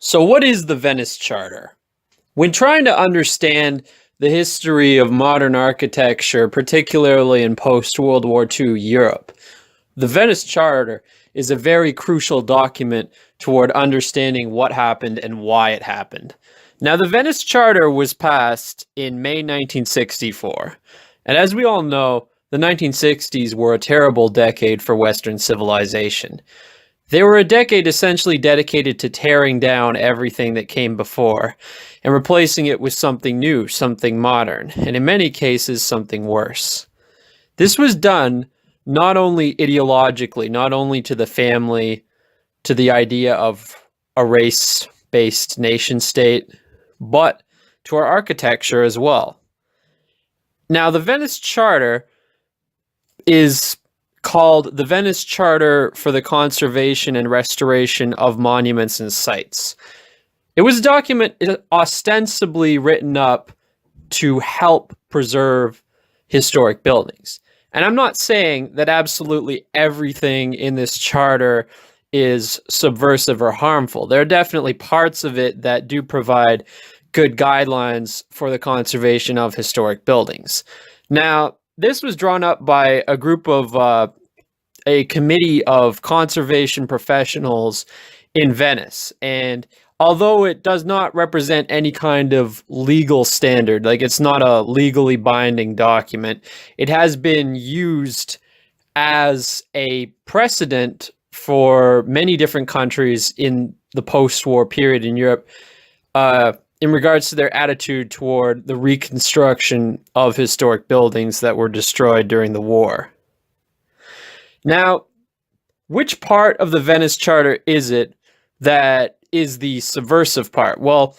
So, what is the Venice Charter? When trying to understand the history of modern architecture, particularly in post World War II Europe, the Venice Charter is a very crucial document toward understanding what happened and why it happened. Now, the Venice Charter was passed in May 1964, and as we all know, the 1960s were a terrible decade for Western civilization. They were a decade essentially dedicated to tearing down everything that came before and replacing it with something new, something modern, and in many cases, something worse. This was done not only ideologically, not only to the family, to the idea of a race based nation state, but to our architecture as well. Now, the Venice Charter is called the Venice Charter for the Conservation and Restoration of Monuments and Sites. It was a document ostensibly written up to help preserve historic buildings. And I'm not saying that absolutely everything in this charter is subversive or harmful. There are definitely parts of it that do provide good guidelines for the conservation of historic buildings. Now, this was drawn up by a group of a committee of conservation professionals in Venice. And although it does not represent any kind of legal standard, like it's not a legally binding document, it has been used as a precedent for many different countries in the post-war period in Europe, in regards to their attitude toward the reconstruction of historic buildings that were destroyed during the war. Now, which part of the Venice Charter is it that is the subversive part? Well,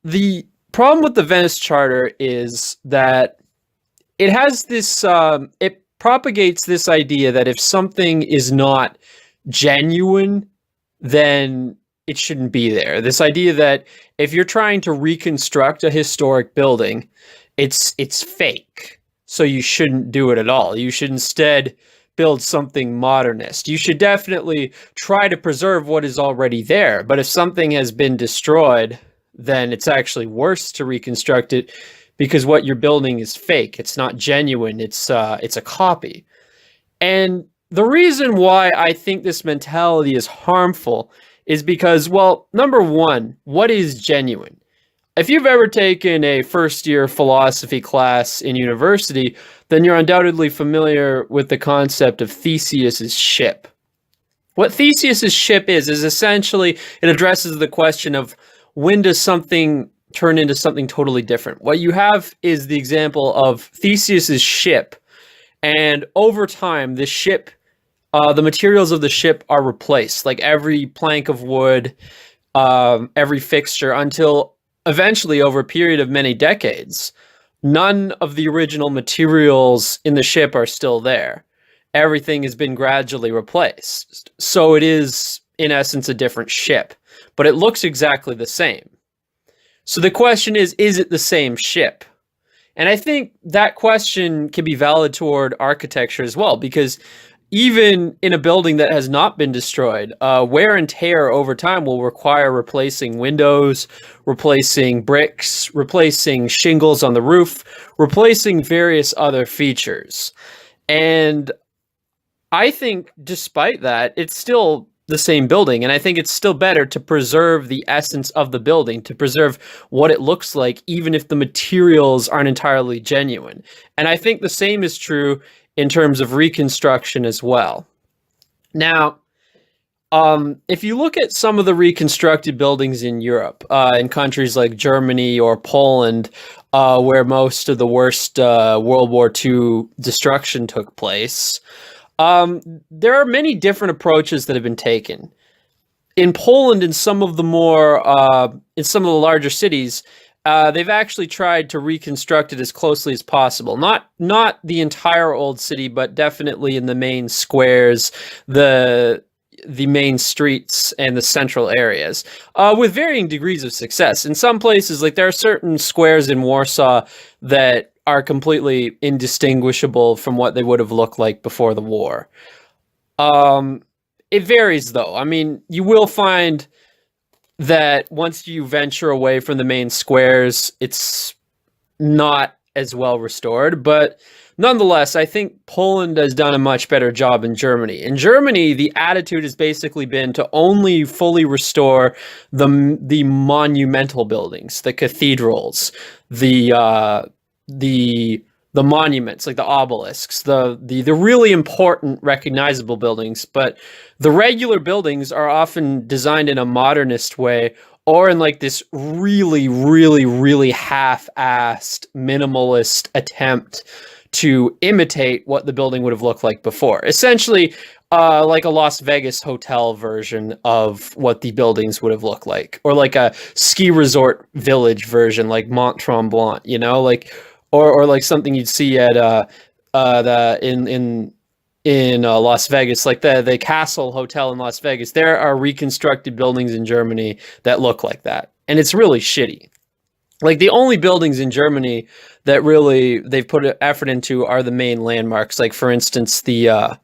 the problem with the Venice Charter is that it has this, it propagates this idea that if something is not genuine, then it shouldn't be there. This idea that if you're trying to reconstruct a historic building, it's fake. So you shouldn't do it at all. You should instead build something modernist. You should definitely try to preserve what is already there. But if something has been destroyed, then it's actually worse to reconstruct it because what you're building is fake. It's not genuine. It's a copy. And the reason why I think this mentality is harmful is because, well, number one, what is genuine? If you've ever taken a first-year philosophy class in university, then you're undoubtedly familiar with the concept of Theseus's ship. What Theseus's ship is essentially, it addresses the question of when does something turn into something totally different? What you have is the example of Theseus's ship, and over time, the ship, the materials of the ship are replaced, like every plank of wood, every fixture, until eventually, over a period of many decades, none of the original materials in the ship are still there. Everything has been gradually replaced. So it is, in essence, a different ship, but it looks exactly the same. So the question is it the same ship? And I think that question can be valid toward architecture as well, because even in a building that has not been destroyed, wear and tear over time will require replacing windows, replacing bricks, replacing shingles on the roof, replacing various other features. And I think despite that, it's still the same building. And I think it's still better to preserve the essence of the building, to preserve what it looks like, even if the materials aren't entirely genuine. And I think the same is true in terms of reconstruction as well. Now, if you look at some of the reconstructed buildings in Europe, in countries like Germany or Poland, where most of the worst World War II destruction took place, there are many different approaches that have been taken. In Poland, in some of the larger cities, they've actually tried to reconstruct it as closely as possible. Not the entire old city, but definitely in the main squares, the main streets, and the central areas, with varying degrees of success. In some places, like there are certain squares in Warsaw that are completely indistinguishable from what they would have looked like before the war. It varies, though. I mean, you will find that once you venture away from the main squares, it's not as well restored. But nonetheless, I think Poland has done a much better job in Germany. In Germany, the attitude has basically been to only fully restore the monumental buildings, the cathedrals, the monuments like the obelisks, the really important recognizable buildings. But the regular buildings are often designed in a modernist way, or in like this really half-assed minimalist attempt to imitate what the building would have looked like before. Essentially, like a Las Vegas hotel version of what the buildings would have looked like, or like a ski resort village version, like Mont Tremblant, you know, like, or like something you'd see at in Las Vegas, like the Castle Hotel in Las Vegas. There are reconstructed buildings in Germany that look like that, and it's really shitty. Like the only buildings in Germany that really they've put effort into are the main landmarks. Like for instance, the I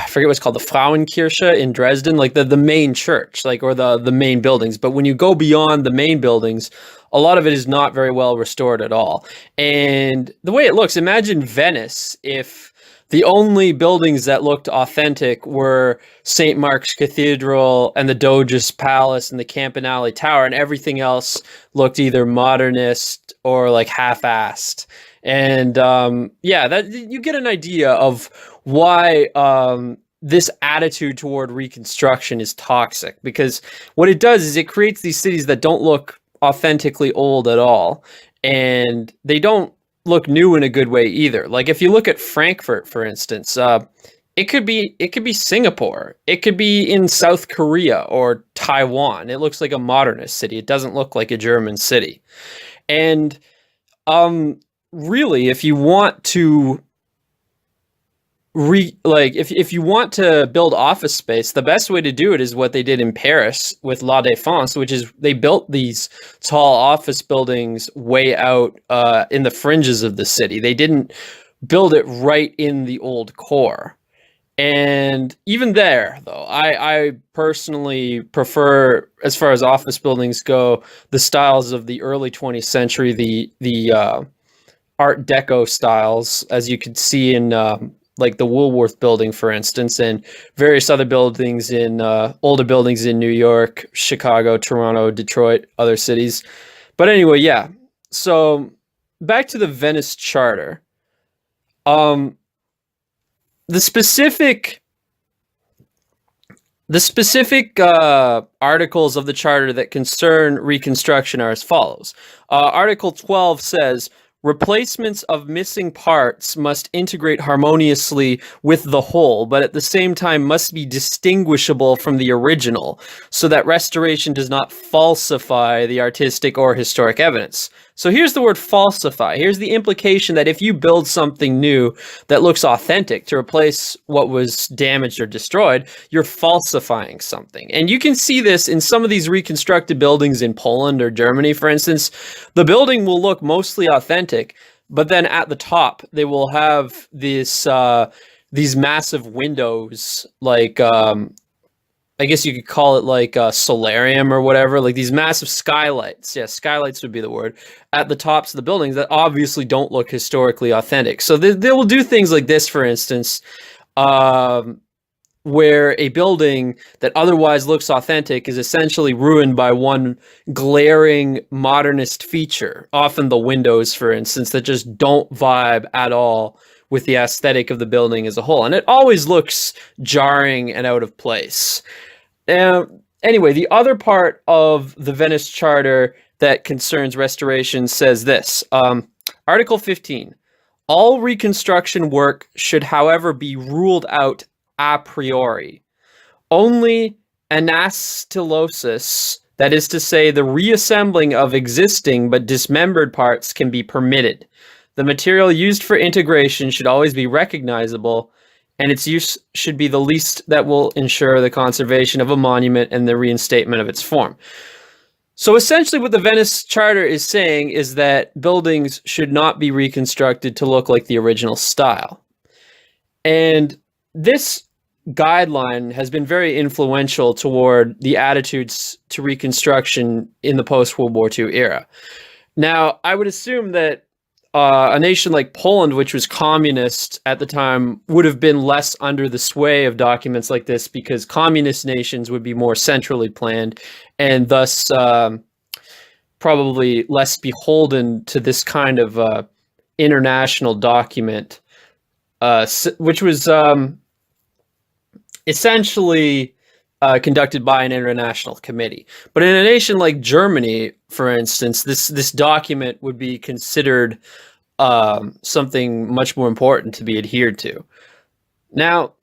forget what's called, the Frauenkirche in Dresden, like the main church, like, or the main buildings. But when you go beyond the main buildings, a lot of it is not very well restored at all. And the way it looks, imagine Venice if the only buildings that looked authentic were St. Mark's Cathedral and the Doge's Palace and the Campanile Tower, and everything else looked either modernist or like half-assed. And yeah, that you get an idea of why this attitude toward Reconstruction is toxic, because what it does is it creates these cities that don't look authentically old at all, and they don't look new in a good way either. Like if you look at Frankfurt, for instance, it could be Singapore, it could be in South Korea or Taiwan. It looks like a modernist city. It doesn't look like a German city. And really, if you want to if you want to build office space, the best way to do it is what they did in Paris with La Défense, which is they built these tall office buildings way out in the fringes of the city. They didn't build it right in the old core. And even there, though, I personally prefer, as far as office buildings go, the styles of the early 20th century, the Art Deco styles, as you could see in like the Woolworth building, for instance, and various other buildings in older buildings in New York, Chicago, Toronto, Detroit, other cities. But anyway, yeah. So back to the Venice Charter. The specific articles of the Charter that concern Reconstruction are as follows. Article 12 says, replacements of missing parts must integrate harmoniously with the whole, but at the same time must be distinguishable from the original, so that restoration does not falsify the artistic or historic evidence. So here's the word falsify. Here's the implication that if you build something new that looks authentic to replace what was damaged or destroyed, you're falsifying something. And you can see this in some of these reconstructed buildings in Poland or Germany, for instance. The building will look mostly authentic, but then at the top, they will have this these massive windows, like I guess you could call it like a solarium or whatever, like these massive skylights. Yeah, skylights would be the word, at the tops of the buildings that obviously don't look historically authentic. So they will do things like this, for instance, where a building that otherwise looks authentic is essentially ruined by one glaring modernist feature, often the windows, for instance, that just don't vibe at all with the aesthetic of the building as a whole. And it always looks jarring and out of place. Anyway, the other part of the Venice Charter that concerns restoration says this. Article 15. All reconstruction work should, however, be ruled out a priori. Only anastylosis, that is to say, the reassembling of existing but dismembered parts, can be permitted. The material used for integration should always be recognizable, and its use should be the least that will ensure the conservation of a monument and the reinstatement of its form. So essentially what the Venice Charter is saying is that buildings should not be reconstructed to look like the original style. And this guideline has been very influential toward the attitudes to Reconstruction in the post-World War II era. Now, I would assume that a nation like Poland, which was communist at the time, would have been less under the sway of documents like this because communist nations would be more centrally planned and thus probably less beholden to this kind of international document, which was essentially conducted by an international committee. But in a nation like Germany, for instance, this document would be considered something much more important to be adhered to. Now,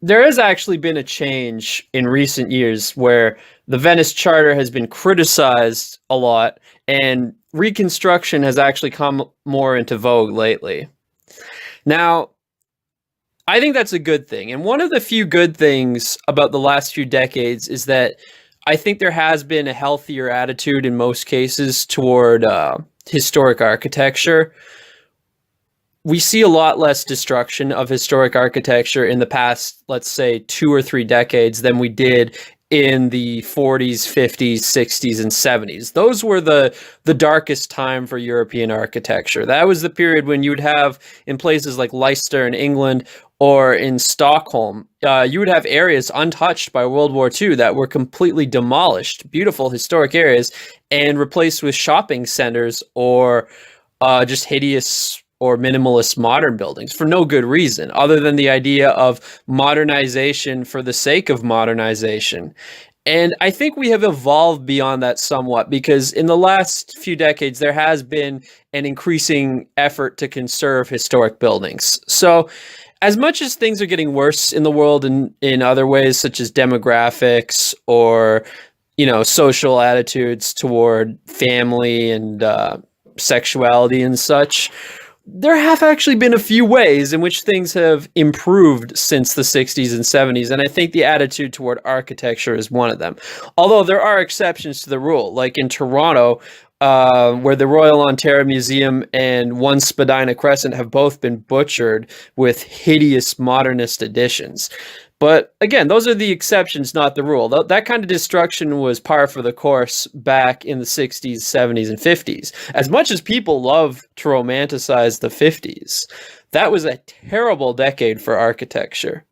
there has actually been a change in recent years where the Venice Charter has been criticized a lot, and Reconstruction has actually come more into vogue lately. Now, I think that's a good thing. And one of the few good things about the last few decades is that I think there has been a healthier attitude in most cases toward historic architecture. We see a lot less destruction of historic architecture in the past, let's say, 2 or 3 decades than we did in the 40s, 50s, 60s, and 70s. Those were the darkest time for European architecture. That was the period when you would have, in places like Leicester in England or in Stockholm, you would have areas untouched by World War II that were completely demolished, beautiful historic areas, and replaced with shopping centers or just hideous or minimalist modern buildings for no good reason other than the idea of modernization for the sake of modernization. And I think we have evolved beyond that somewhat because in the last few decades, there has been an increasing effort to conserve historic buildings. So as much as things are getting worse in the world in other ways, such as demographics or, social attitudes toward family and sexuality and such, there have actually been a few ways in which things have improved since the 60s and 70s, and I think the attitude toward architecture is one of them. Although there are exceptions to the rule, like in Toronto, where the Royal Ontario Museum and One Spadina Crescent have both been butchered with hideous modernist additions. But again, those are the exceptions, not the rule. That kind of destruction was par for the course back in the 60s, 70s, and 50s. As much as people love to romanticize the 50s, that was a terrible decade for architecture.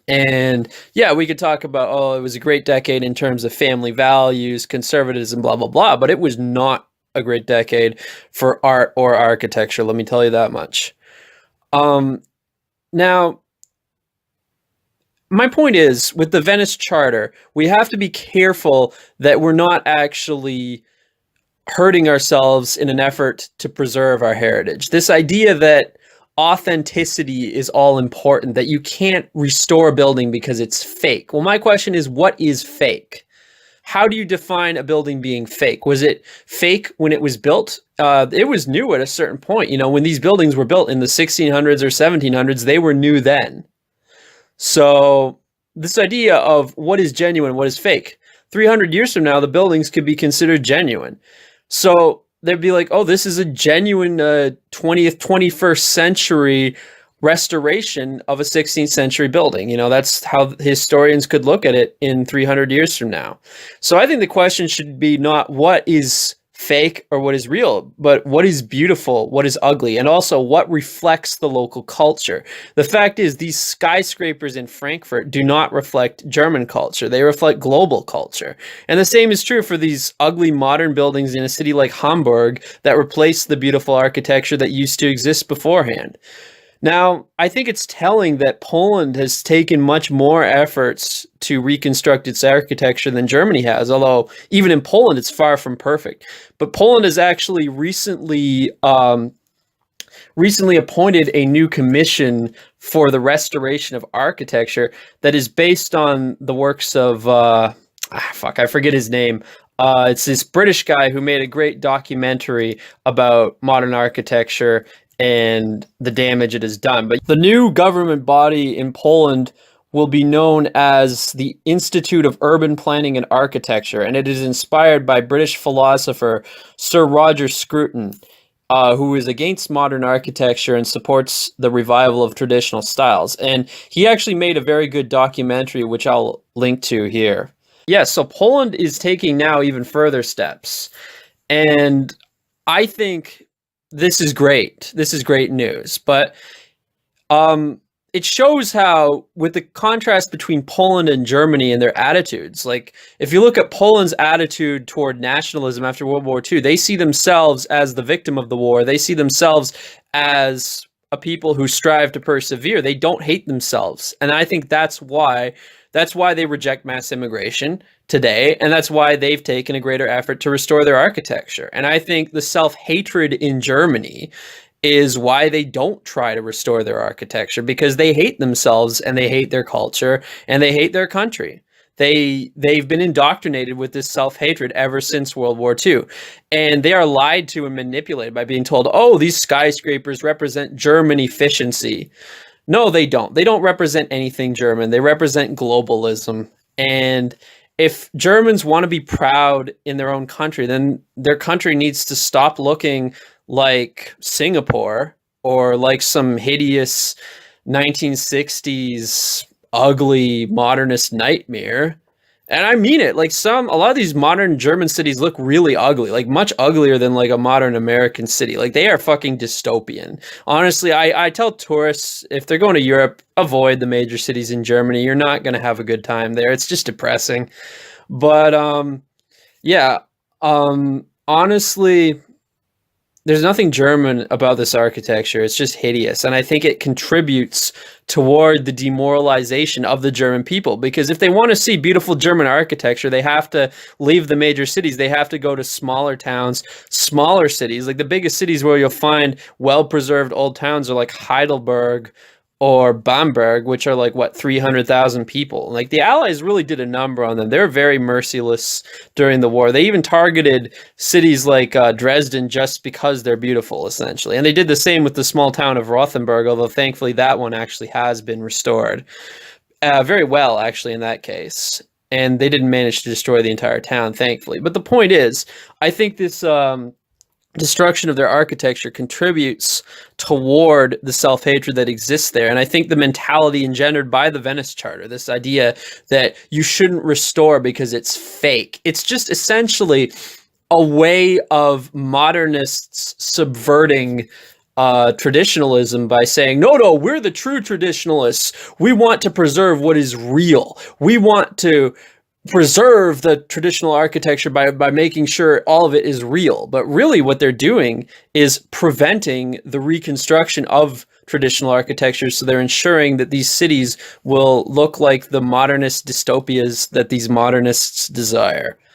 And yeah, we could talk about, it was a great decade in terms of family values, conservatism, blah, blah, blah, but it was not a great decade for art or architecture, let me tell you that much. Now, my point is, with the Venice Charter, we have to be careful that we're not actually hurting ourselves in an effort to preserve our heritage. This idea that authenticity is all important, that you can't restore a building because it's fake. Well, my question is, what is fake? How do you define a building being fake? Was it fake when it was built? It was new at a certain point. When these buildings were built in the 1600s or 1700s, they were new then. So this idea of what is genuine, what is fake, 300 years from now, the buildings could be considered genuine. So they'd be like, oh, this is a genuine 20th, 21st century restoration of a 16th century building. That's how historians could look at it in 300 years from now. So I think the question should be not what is fake or what is real, but what is beautiful, what is ugly, and also what reflects the local culture. The fact is, these skyscrapers in Frankfurt do not reflect German culture. They reflect global culture. And the same is true for these ugly modern buildings in a city like Hamburg that replace the beautiful architecture that used to exist beforehand. Now, I think it's telling that Poland has taken much more efforts to reconstruct its architecture than Germany has, although even in Poland, it's far from perfect. But Poland has actually recently appointed a new commission for the restoration of architecture that is based on the works of, I forget his name. It's this British guy who made a great documentary about modern architecture and the damage it has done. But the new government body in Poland will be known as the Institute of Urban Planning and Architecture, and it is inspired by British philosopher Sir Roger Scruton. who is against modern architecture and supports the revival of traditional styles. And he actually made a very good documentary, which I'll link to here. Yeah, so Poland is taking now even further steps. And I think this is great. This is great news. But it shows how, with the contrast between Poland and Germany and their attitudes, like if you look at Poland's attitude toward nationalism after World War II, they see themselves as the victim of the war. They see themselves as a people who strive to persevere. They don't hate themselves. And I think that's why they reject mass immigration today, and that's why they've taken a greater effort to restore their architecture. And I think the self-hatred in Germany is why they don't try to restore their architecture, because they hate themselves and they hate their culture and they hate their country. They've been indoctrinated with this self-hatred ever since World War II. And they are lied to and manipulated by being told, oh, these skyscrapers represent German efficiency. No, they don't. They don't represent anything German. They represent globalism. And if Germans want to be proud in their own country, then their country needs to stop looking like Singapore or like some hideous 1960s ugly modernist nightmare. And I mean it. Like a lot of these modern German cities look really ugly, like much uglier than like a modern American city. Like they are fucking dystopian. Honestly, I tell tourists, if they're going to Europe, avoid the major cities in Germany. You're not going to have a good time there. It's just depressing. But yeah, honestly, there's nothing German about this architecture. It's just hideous. And I think it contributes toward the demoralization of the German people, because if they want to see beautiful German architecture, they have to leave the major cities. They have to go to smaller towns, smaller cities. Like the biggest cities where you'll find well-preserved old towns are like Heidelberg or Bamberg, which are like, what, 300,000 people. Like the Allies really did a number on them. They're very merciless during the war. They even targeted cities like Dresden just because they're beautiful, essentially. And they did the same with the small town of Rothenburg, although thankfully that one actually has been restored. Very well, actually, in that case. And they didn't manage to destroy the entire town, thankfully. But the point is, I think this destruction of their architecture contributes toward the self-hatred that exists there. And I think the mentality engendered by the Venice Charter, this idea that you shouldn't restore because it's fake, it's just essentially a way of modernists subverting traditionalism by saying, no, we're the true traditionalists. We want to preserve what is real. We want to preserve the traditional architecture by making sure all of it is real. But really what they're doing is preventing the reconstruction of traditional architecture. So they're ensuring that these cities will look like the modernist dystopias that these modernists desire.